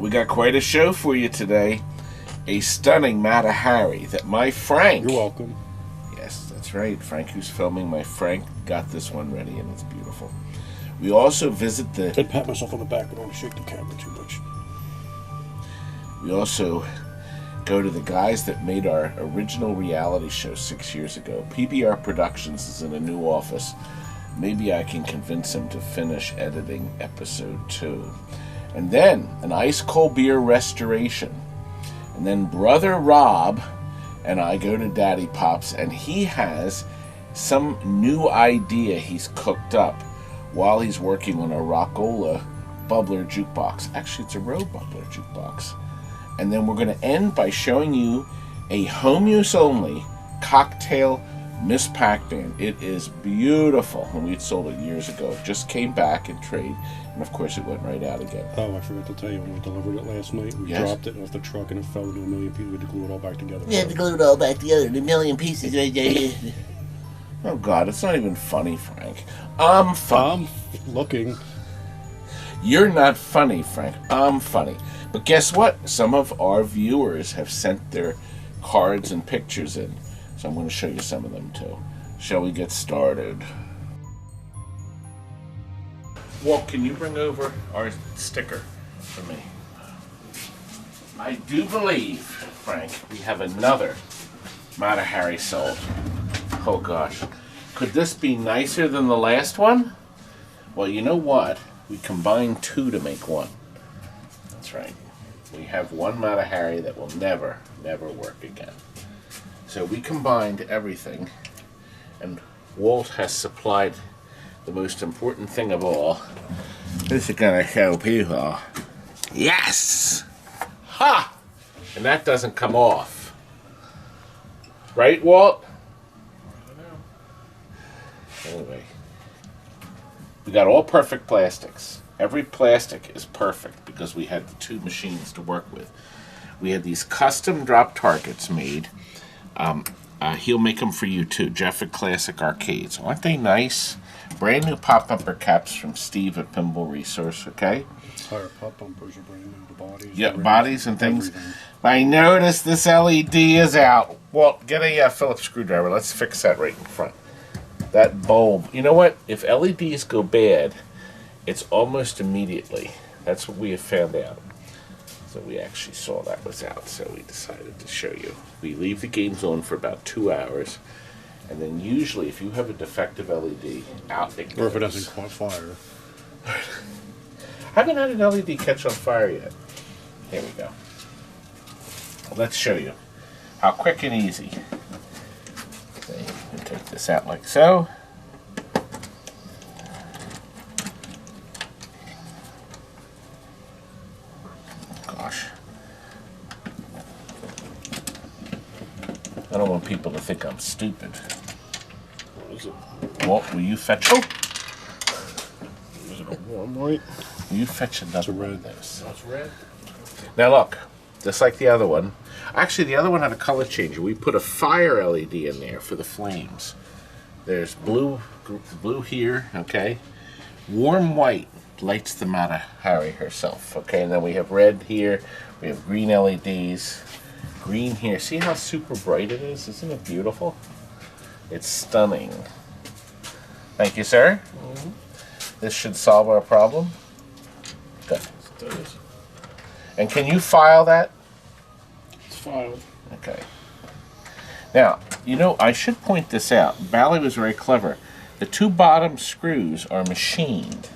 We got quite a show for you today. A stunning Mata Hari that my Frank... You're welcome. Yes, that's right. Frank, who's filming, my Frank got this one ready, and it's beautiful. We also visit the... I'd pat myself on the back, but don't shake the camera too much. We also go to the guys that made our original reality show 6 years ago. PBR Productions is in a new office. Maybe I can convince him to finish editing episode 2. And then an ice cold beer restoration. And then Brohter ROBB and I go to Daddypops, and he has some new idea he's cooked up while he's working on a Rockola bubbler jukebox. Actually, it's a Rowe bubbler jukebox. And then we're going to end by showing you a home use only cocktail MS PACMAN. It is beautiful, and we had sold it years ago. It just came back in trade, and of course it went right out again. Oh, I forgot to tell you, when we delivered it last night, we dropped it off the truck and it fell into a million pieces. We had to glue it all back together. We had to glue it all back together in a million pieces right there. Oh God, it's not even funny, Frank. I'm funny. I'm looking. You're not funny, Frank. I'm funny. But guess what? Some of our viewers have sent their cards and pictures in. So I'm going to show you some of them too. Shall we get started? Walt, can you bring over our sticker for me? I do believe, Frank, we have another Mata Hari sold. Oh gosh. Could this be nicer than the last one? Well, you know what? We combined 2 to make 1. That's right. We have one Mata Hari that will never, never work again. So we combined everything, and Walt has supplied the most important thing of all. This is gonna show people. Yes! Ha! And that doesn't come off. Right, Walt? Anyway, we got all perfect plastics. Every plastic is perfect because we had the 2 machines to work with. We had these custom drop targets made. He'll make them for you too. Jeff at Classic Arcades. Aren't they nice? Brand new pop bumper caps from Steve at Pinball Resource, okay? Our pop bumpers are brand new. The bodies. Yeah, bodies and things. I noticed this LED is out. Well, get a Phillips screwdriver. Let's fix that right in front. That bulb. You know what? If LEDs go bad, it's almost immediately. That's what we have found out. So we actually saw that was out, so we decided to show you. We leave the games on for about 2 hours, and then usually if you have a defective LED, out it goes. Or if it doesn't caught fire. I haven't had an LED catch on fire yet. Here we go. Let's show you how quick and easy. So you can take this out like so. I don't want people to think I'm stupid. What is it? Walt, will you fetch... Oh! Is it a warm white? Will you fetch another It's a one red. of those? That's red? Now look, just like the other one. Actually, the other one had a color changer. We put a fire LED in there for the flames. There's blue here, okay? Warm white lights the Mata Hari herself, okay? And then we have red here. We have green LEDs. Green here. See how super bright it is? Isn't it beautiful? It's stunning. Thank you, sir. This should solve our problem. Good. It does. And can you file that? It's filed. Okay. Now, you know, I should point this out. Bally was very clever. The 2 bottom screws are machined.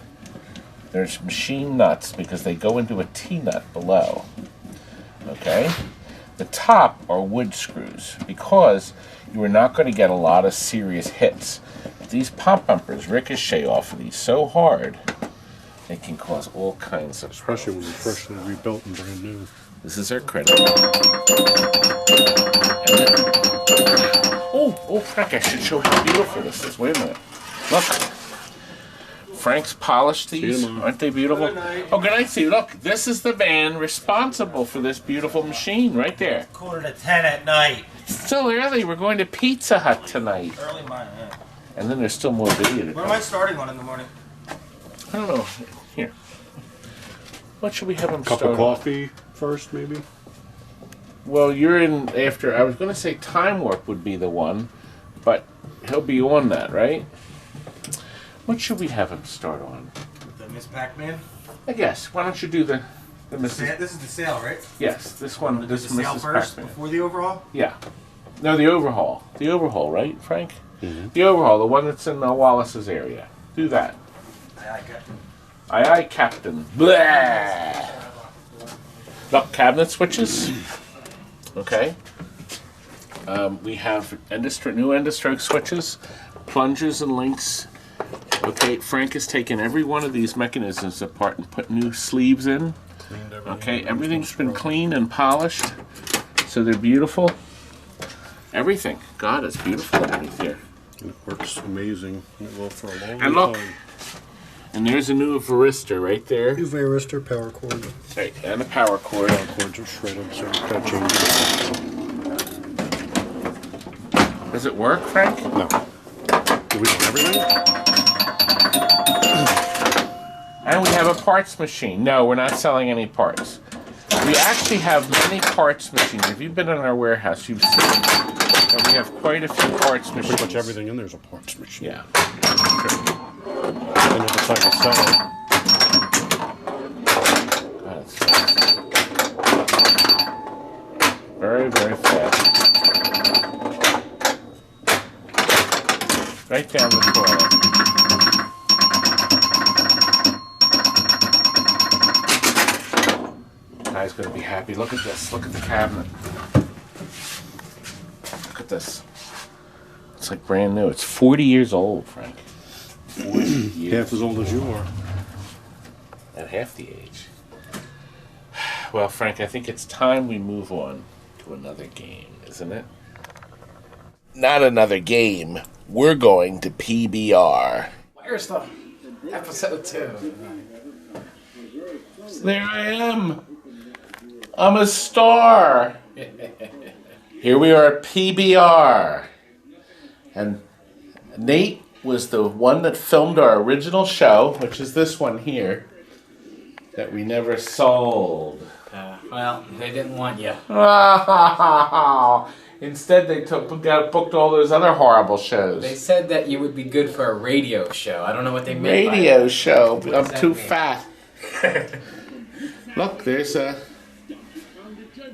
There's machine nuts because they go into a T-nut below. Okay? The top are wood screws because you are not going to get a lot of serious hits. If these pop bumpers ricochet off of these so hard, they can cause all kinds of Especially when problems. you're freshly rebuilt and brand new. This is our credit. Oh, Frank, I should show how beautiful this is. Wait a minute. Look. Frank's polished these. Aren't they beautiful? Good night. Oh, good night, Steve. Look, this is the man responsible for this beautiful machine right there. 9:45 at night. It's still early. We're going to Pizza Hut tonight. Early morning, yeah. And then there's still more video to When come. am I starting on in the morning? I don't know. Here. What should we have him Cup start of coffee first, maybe? Well, you're in after. I was going to say Time Warp would be the one, but he'll be on that, right? What should we have him start on? The Miss Pac-Man? I guess. Why don't you do the Mrs. This is the sale, right? Yes, this one. This The sale Mrs. first Pac-Man. before the overhaul? Yeah. No, the overhaul. The overhaul, right, Frank? Mm-hmm. The overhaul, the one that's in Wallace's area. Do that. Aye, Captain. Aye, aye, Captain. Blah! Look, cabinet switches. Okay. We have new endostroke switches, plungers and links. Okay, Frank has taken every one of these mechanisms apart and put new sleeves in. Okay, everything's been cleaned and polished, so they're beautiful. Everything. God, it's beautiful underneath here. And it works amazing. It will for a long And look, time. and there's a new varistor right there. New varistor power cord. Right, and a power cord. Power cords are shredded, so that changes. Does it work, Frank? No. Do we want everything? And we have a parts machine. No, we're not selling any parts. We actually have many parts machines. If you've been in our warehouse, you've seen that we have quite a few parts machines. Pretty much everything in there is a parts machine. Yeah. And if it's like a seller, That's fast. Very, very fast. Right down the toilet. Guy's gonna be happy. Look at this. Look at the cabinet. Look at this. It's like brand new. It's 40 years old, Frank. 40 years. half as old as you are. At half the age. Well, Frank, I think it's time we move on to another game, isn't it? Not another game. We're going to PBR. Where's the episode 2? There I am. I'm a star. Here we are at PBR. And Nate was the one that filmed our original show, which is this one here, that we never sold. Well, they didn't want you. Instead, they booked all those other horrible shows. They said that you would be good for a radio show. I don't know what they meant by Radio that. show. What I'm does that too mean? fat. Look, there's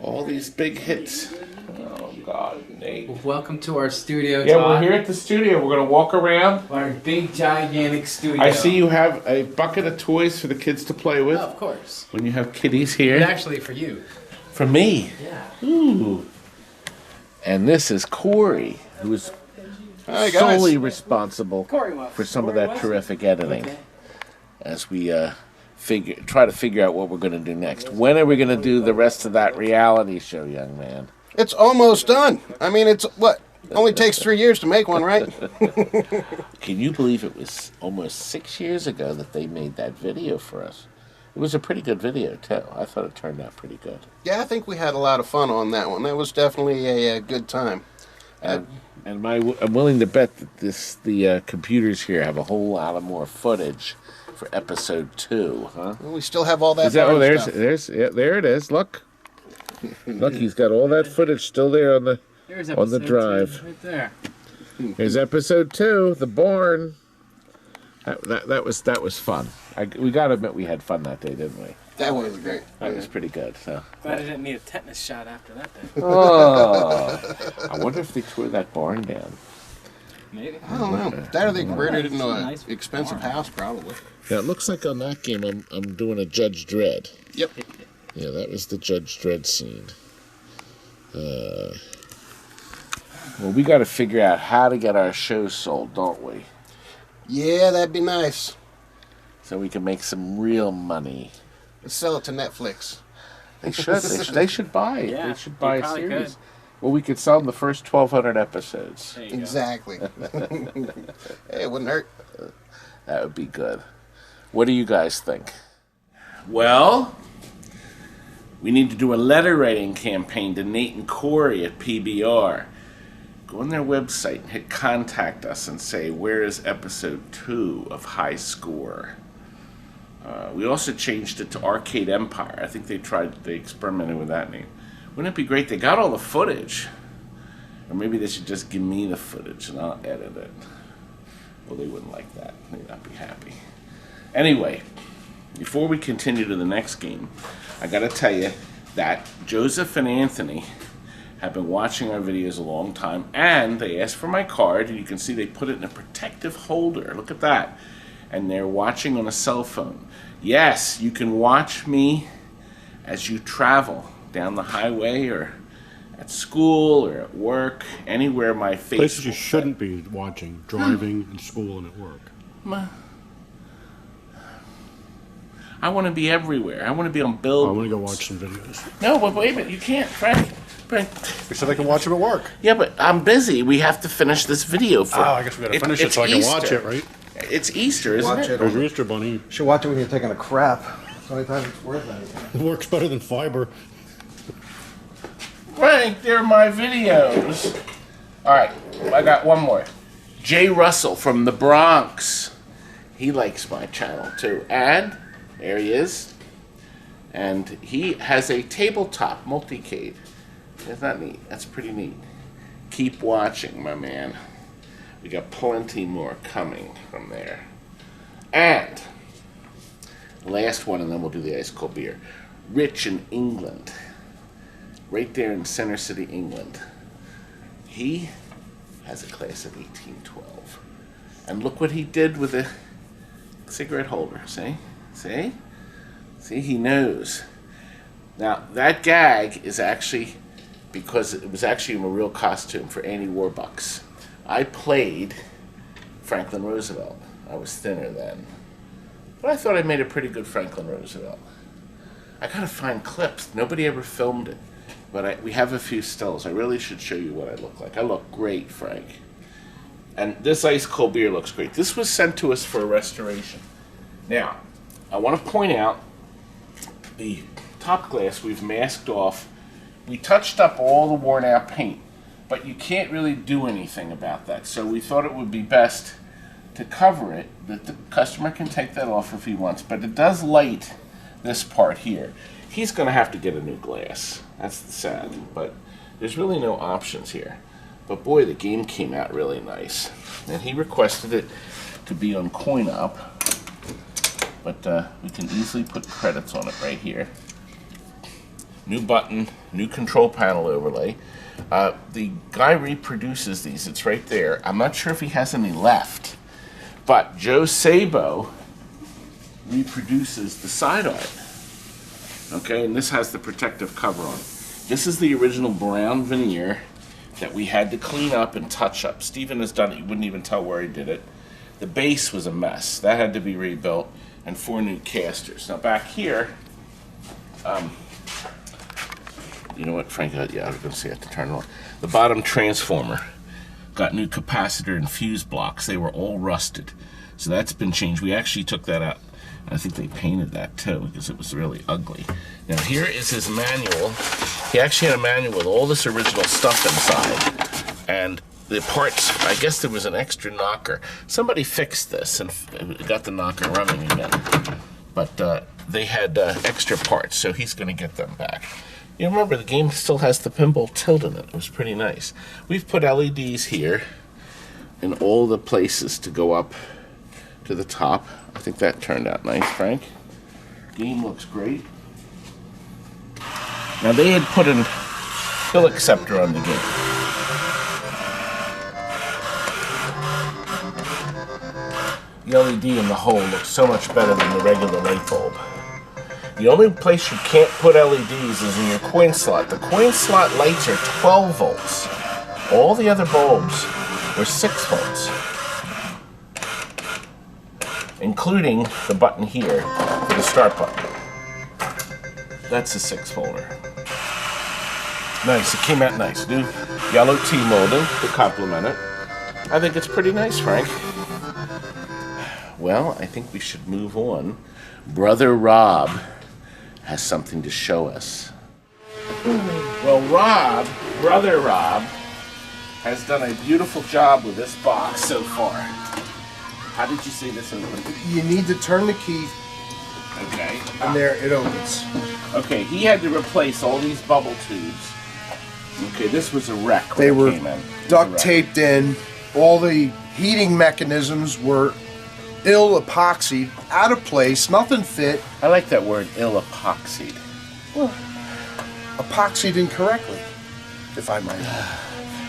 all these big hits. Oh God, Nate. Welcome to our studio, Yeah, Todd. we're here at the studio. We're gonna walk around. Our big, gigantic studio. I see you have a bucket of toys for the kids to play with. Oh, of course. When you have kiddies But here. actually, for you. For me. Yeah. Ooh. And this is Corey, who is Hi, guys. solely responsible Corey was. for some of Corey that was? terrific editing. Okay. As we try to figure out what we're going to do next. When are we going to do the rest of that reality show, young man? It's almost done. I mean, it's what? Only takes 3 years to make one, right? Can you believe it was almost 6 years ago that they made that video for us? It was a pretty good video, too. I thought it turned out pretty good. Yeah, I think we had a lot of fun on that one. That was definitely a good time. And I'm willing to bet that the computers here have a whole lot of more footage for episode 2, huh? We still have all that. Is that, oh, fun stuff. there it is. Look, look, he's got all that footage still there on the There's on the episode drive. 2, right there. Here's episode 2, the barn. That was fun. We gotta admit we had fun that day, didn't we? That was great. That was pretty good. So. Glad I didn't need a tetanus shot after that day. Oh, I wonder if they tore that barn down. Maybe. I don't know. That or they converted it into an Nice expensive barn. house, probably. Yeah, it looks like on that game I'm doing a Judge Dredd. Yep. Yeah, that was the Judge Dredd scene. Well, we got to figure out how to get our shows sold, don't we? Yeah, that'd be nice. So we can make some real money. Let's sell it to Netflix. They should. They should buy it. Yeah, They should buy they a probably series. could. Well, we could sell them the first 1,200 episodes. There you go. Exactly. Hey, it wouldn't hurt. That would be good. What do you guys think? Well, we need to do a letter writing campaign to Nate and Corey at PBR. Go on their website and hit contact us and say, where is episode 2 of High Score? We also changed it to Arcade Empire. I think they experimented with that name. Wouldn't it be great? They got all the footage. Or maybe they should just give me the footage and I'll edit it. Well, they wouldn't like that. They'd not be happy. Anyway, before we continue to the next game, I gotta tell you that Joseph and Anthony have been watching our videos a long time, and they asked for my card, and you can see they put it in a protective holder. Look at that. And they're watching on a cell phone. Yes, you can watch me as you travel down the highway or at school or at work, anywhere my face. Places you shouldn't be watching: driving, and school, and at work. I want to be everywhere. I want to be on billboards. I want to go watch some videos. No, but wait a minute. You can't, Frank. You said I can watch them at work. Yeah, but I'm busy. We have to finish this video for. Oh, I guess we got to finish it so I can watch it, right? It's Easter, isn't it? There's your Easter bunny. You should watch it when you're taking a crap. It's the only time it's worth anything. It works better than fiber. Frank, they're my videos. All right, I got one more. Jay Russell from the Bronx. He likes my channel too. And there he is. And he has a tabletop multicade. Isn't that neat? That's pretty neat. Keep watching, my man. We got plenty more coming from there. And last one, and then we'll do the ice cold beer. Rich in England. Right there in Center City, England. He has a class of 1812. And look what he did with the cigarette holder. See? See? See, he knows. Now, that gag is actually because it was actually a real costume for Annie Warbucks. I played Franklin Roosevelt. I was thinner then. But I thought I made a pretty good Franklin Roosevelt. I gotta find clips. Nobody ever filmed it. But we have a few stills. I really should show you what I look like. I look great, Frank. And this ice cold beer looks great. This was sent to us for a restoration. Now, I want to point out the top glass we've masked off. We touched up all the worn out paint, but you can't really do anything about that. So we thought it would be best to cover it, that the customer can take that off if he wants, but it does light this part here. He's going to have to get a new glass. That's the sad, but there's really no options here. But boy, the game came out really nice. And he requested it to be on coin op, but we can easily put credits on it right here. New button, new control panel overlay. The guy reproduces these. It's right there. I'm not sure if he has any left, but Joe Sabo reproduces the side art. Okay, and this has the protective cover on it. This is the original brown veneer that we had to clean up and touch up. Steven has done it. You wouldn't even tell where he did it. The base was a mess. That had to be rebuilt, and 4 new casters. Now back here, you know what, Frank? Yeah, I was going to say I have to turn it on. The bottom transformer got new capacitor and fuse blocks. They were all rusted. So that's been changed. We actually took that out. I think they painted that too because it was really ugly. Now here is his manual. He actually had a manual with all this original stuff inside. And the parts, I guess there was an extra knocker. Somebody fixed this and got the knocker running again. But they had extra parts, so he's going to get them back. You remember, the game still has the pinball tilt in it. It was pretty nice. We've put LEDs here in all the places to go up to the top. I think that turned out nice, Frank. Game looks great. Now they had put an pill acceptor on the game. The LED in the hole looks so much better than the regular light bulb. The only place you can't put LEDs is in your coin slot. The coin slot lights are 12 volts. All the other bulbs were 6 volts. Including the button here for the start button. That's a 6-volter. Nice, it came out nice. New yellow T-molding to complement it. I think it's pretty nice, Frank. Well, I think we should move on. Brother Rob has something to show us. Well, Brother Rob, has done a beautiful job with this box so far. How did you say this opened? You need to turn the key Okay. And there it opens. Okay, he had to replace all these bubble tubes. Okay, this was a wreck when They it were came in. duct taped in. All the heating mechanisms were ill epoxied, out of place, nothing fit, I like that word, ill-epoxied. epoxied incorrectly, if I might add.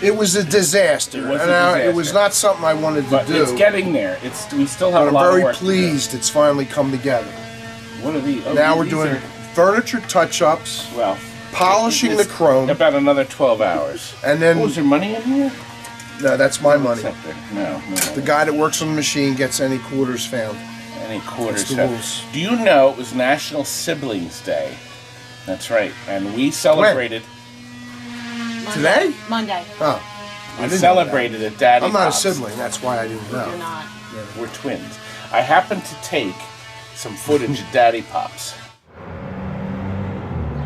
It was a disaster. It was a And disaster. it was not something I wanted to But do. it's getting there. We still have but a I'm lot of very work pleased it's finally come together. to do. What are these? Oh, Now we're these doing are- furniture touch-ups, well, polishing the it's chrome, about another 12 hours. and then Oh, is there money in here? no, that's my money. What's up there? No. The guy that works on the machine gets any quarters found. Any quarters. That's the rules. Do you know it was National Siblings Day? That's right. And we celebrated. Today? Monday. Oh, We didn't know celebrated at Daddypops. I'm not a sibling. That's why I didn't know. You're not. We're twins. I happened to take some footage of Daddypops.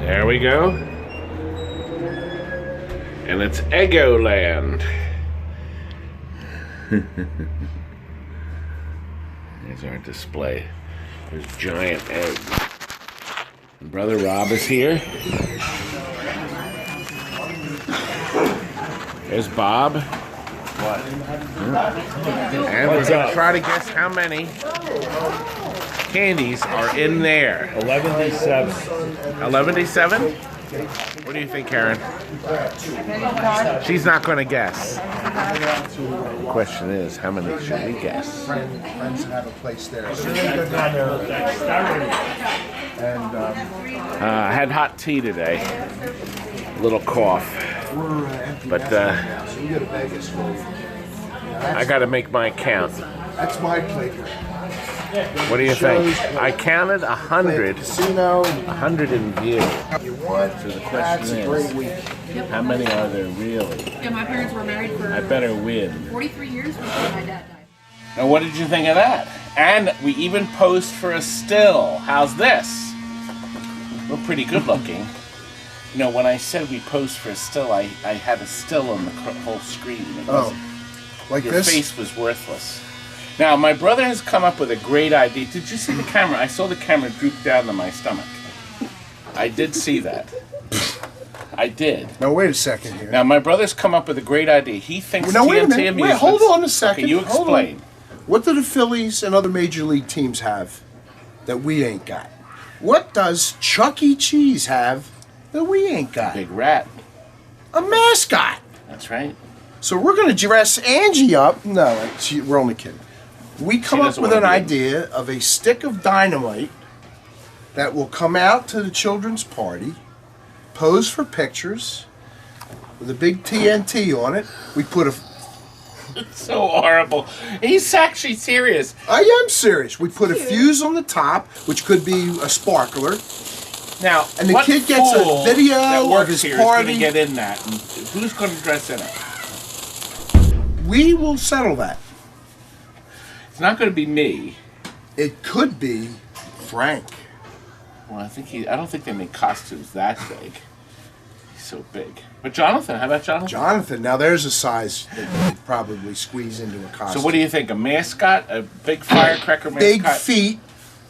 There we go. And it's Eggo Land. There's our display. There's giant eggs. And Brother Robb is here. There's Bob. What? And we're going to try to guess how many candies are in there. 11D7. 11D7? What do you think, Karen? She's not going to guess. The question is, how many should we guess? Friends that have a place there. And I had hot tea today. A little cough. But we go to Vegas. I got to make my count. That's my plate. What do you think? I counted 100. Casino. 100 in view. You want? So the That's question a great is, week. how many are there really? Yeah, my parents were married for I better win. 43 years before my dad died. Now, what did you think of that? And we even posed for a still. How's this? We're pretty good looking. You know, when I said we posed for a still, I had a still on the whole screen. It Oh, wasn't- like Your this? face was worthless. Now, my brother has come up with a great idea. Did you see the camera? I saw the camera droop down to my stomach. I did see that. I did. Now wait a second here. Now, my brother's come up with a great idea. He thinks Now, wait a TNT minute. Wait, Amusements... hold on a second. Okay, you Hold on. explain. What do the Phillies and other major league teams have that we ain't got? What does Chuck E. Cheese have that we ain't got? Big rat. A mascot. That's right. So we're going to dress Angie up. No, we're only kidding. We come up doesn't with an wanna be idea of a stick of dynamite that will come out to the children's party, pose for pictures with a big TNT on it. We put a... It's so horrible. He's actually serious. I am serious. We put a fuse on the top, which could be a sparkler. Now, And the what kid gets a fool video that of works his here is going party. to get in that. And who's going to dress in it? We will settle that. It's not going to be me. It could be Frank. Well, I don't think they make costumes that big. He's so big. But Jonathan, how about Jonathan? Jonathan, now there's a size that you could probably squeeze into a costume. So what do you think? A mascot? A big firecracker mascot? Big feet,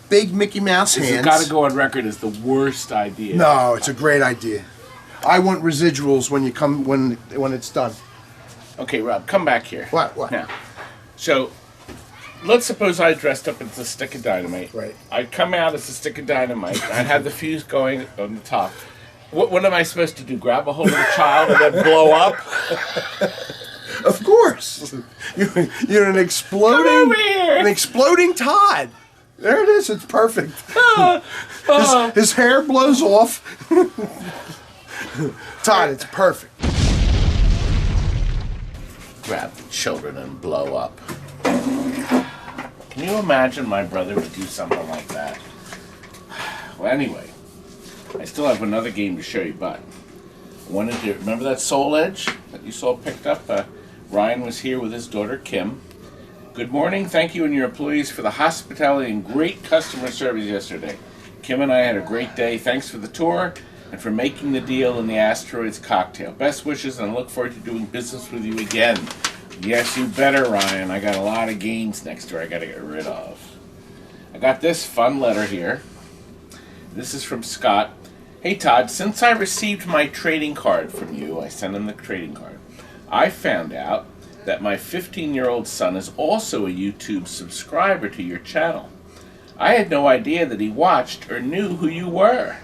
big Mickey Mouse This hands. has got to go on record as the worst idea. No, it's a great idea. I want residuals when you come when it's done. Okay, Rob, come back here. What? Now, so let's suppose I dressed up as a stick of dynamite. Right. I'd come out as a stick of dynamite. I'd have the fuse going on the top. What am I supposed to do? Grab a hold of the child and then blow up? Of course. You're an exploding Come over here. an exploding Todd. There it is. It's perfect. His hair blows off. Todd, it's perfect. Grab the children and blow up. Can you imagine my brother would do something like that? Well, anyway, I still have another game to show you, but I wanted to remember that Soul Edge that you saw picked up? Ryan was here with his daughter, Kim. Good morning. Thank you and your employees for the hospitality and great customer service yesterday. Kim and I had a great day. Thanks for the tour and for making the deal in the Asteroids cocktail. Best wishes, and I look forward to doing business with you again. Yes, you better, Ryan. I got a lot of games next door I got to get rid of. I got this fun letter here. This is from Scott. Hey Todd, since I received my trading card from you, I sent him the trading card, I found out that my 15-year-old son is also a YouTube subscriber to your channel. I had no idea that he watched or knew who you were.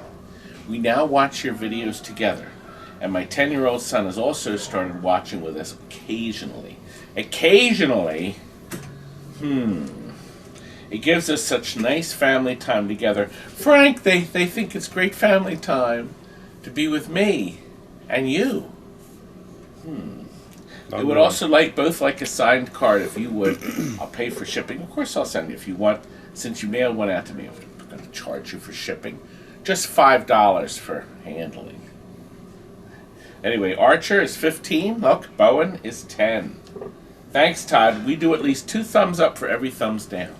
We now watch your videos together, and my 10-year-old son has also started watching with us occasionally. Occasionally? It gives us such nice family time together. Frank, they think it's great family time to be with me and you. They would also both like a signed card if you would. I'll pay for shipping. Of course I'll send you if you want. Since you mailed one out to me, I'm going to charge you for shipping. Just $5 for handling. Anyway, Archer is 15. Look, Bowen is 10. Thanks, Todd. We do at least 2 thumbs up for every thumbs down.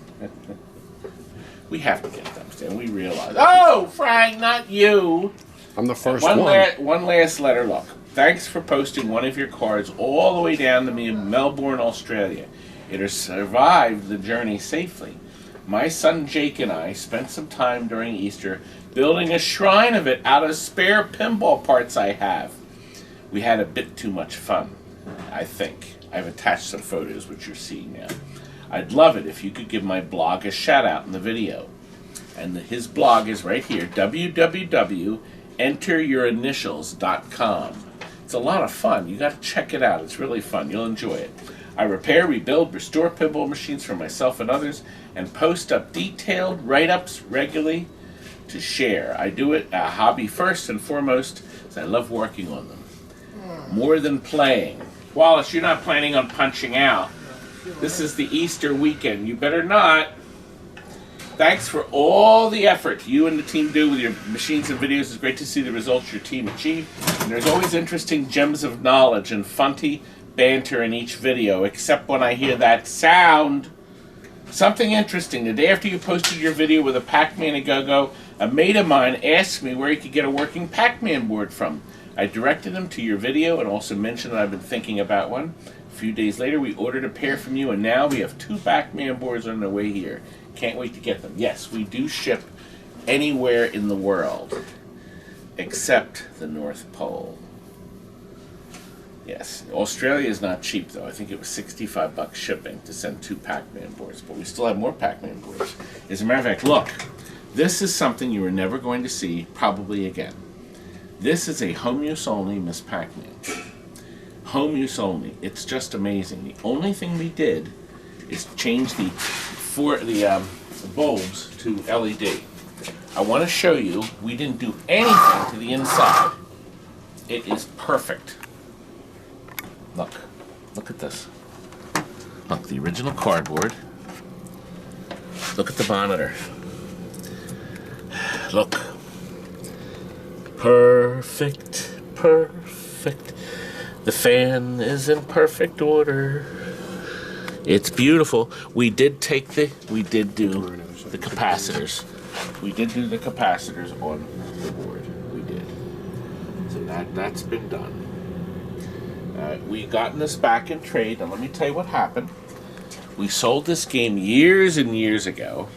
We have to get thumbs down. We realize. Oh, Frank, not you. I'm the first one. one. One last letter. Look. Thanks for posting one of your cards all the way down to me in Melbourne, Australia. It has survived the journey safely. My son Jake and I spent some time during Easter building a shrine of it out of spare pinball parts I have. We had a bit too much fun, I think. I've attached some photos which you're seeing now. I'd love it if you could give my blog a shout out in the video. And his blog is right here, www.enteryourinitials.com. It's a lot of fun. You got to check it out. It's really fun. You'll enjoy it. I repair, rebuild, restore pinball machines for myself and others, and post up detailed write-ups regularly to share. I do it a hobby first and foremost, as I love working on them. More than playing. Wallace, you're not planning on punching out. This is the Easter weekend. You better not. Thanks for all the effort you and the team do with your machines and videos. It's great to see the results your team achieved. And there's always interesting gems of knowledge and funny banter in each video, except when I hear that sound. Something interesting. The day after you posted your video with a Pac-Man and Go-Go, a mate of mine asked me where he could get a working Pac-Man board from. I directed him to your video and also mentioned that I've been thinking about one. A few days later, we ordered a pair from you, and now we have 2 Pac-Man boards on the way here. Can't wait to get them. Yes, we do ship anywhere in the world except the North Pole. Yes, Australia is not cheap though. I think it was $65 shipping to send 2 Pac-Man boards, but we still have more Pac-Man boards. As a matter of fact, look, this is something you are never going to see probably again. This is a home use only Miss Pac-Man. Home use only. It's just amazing. The only thing we did is change the bulbs to LED. I want to show you, we didn't do anything to the inside. It is perfect. Look at this. Look, the original cardboard. Look at the monitor. Look. Perfect, perfect. The fan is in perfect order. It's beautiful. We did do the capacitors. We did do the capacitors on the board. We did. So that's been done. We gotten this back in trade, and let me tell you what happened. We sold this game years and years ago.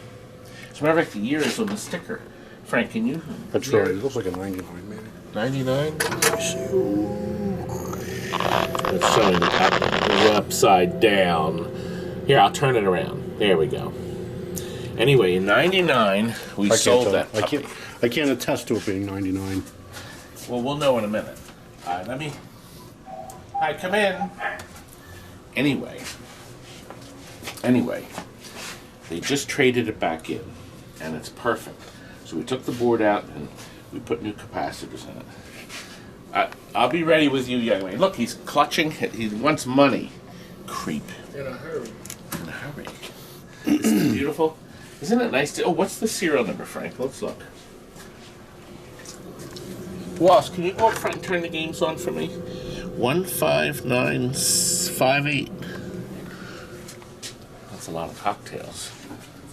As a matter of fact, the year is on the sticker. Frank, can you? That's right. It looks like a 99, maybe. 99? It's showing the upside down. Here, I'll turn it around. There we go. Anyway, in 99, we sold that puppy. I can't attest to it being 99. Well, we'll know in a minute. Hi, come in. Anyway, they just traded it back in, and it's perfect. So we took the board out, and we put new capacitors in it. I'll be ready with you, young man. Look, he's clutching. He wants money. Creep. In a hurry. In a hurry. Isn't it beautiful? Isn't it nice to... Oh, what's the serial number, Frank? Let's look. Wallace, can you go up front and turn the games on for me? 15958. That's a lot of cocktails.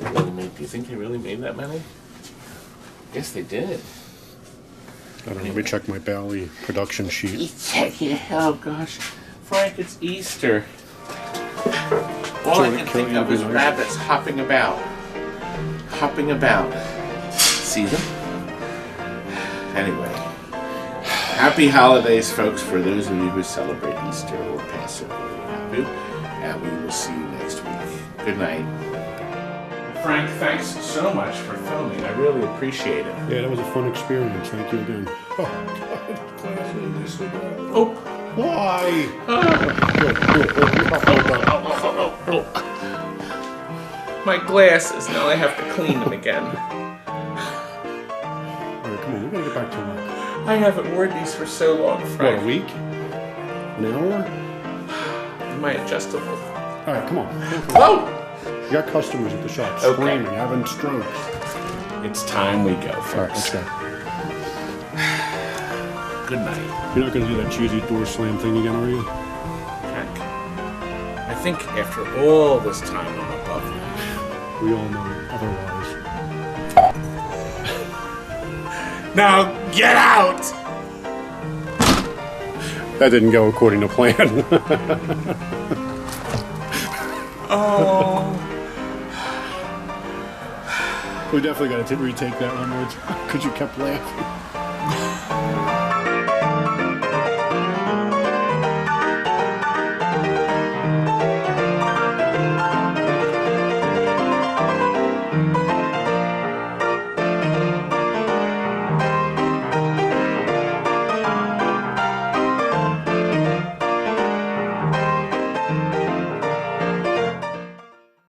Do you think they really made that many? Yes, they did. I don't know, let me check my Bally production sheet. Oh gosh, Frank, it's Easter. All I can think of is rabbits hopping about. See them? Anyway, happy holidays, folks, for those of you who celebrate Easter or Passover. And we will see you next week. Good night. Frank, thanks so much for filming. I really appreciate it. Yeah, that was a fun experience. Thank you again. Oh, God. Oh. Why? My glasses. Now I have to clean them again. All right, come on. We gotta get back to work. I haven't worn these for so long, Frank. What, a week? An hour? My adjustable. All right, come on. Oh! You got customers at the shop Okay. screaming, having strokes. It's time we go, All right, folks. let's go. Good night. You're not going to do that cheesy door slam thing again, are you? Frank, I think after all this time I'm above you. We all know otherwise. Now get out! That didn't go according to plan. Oh. We definitely got to retake that one because you kept laughing.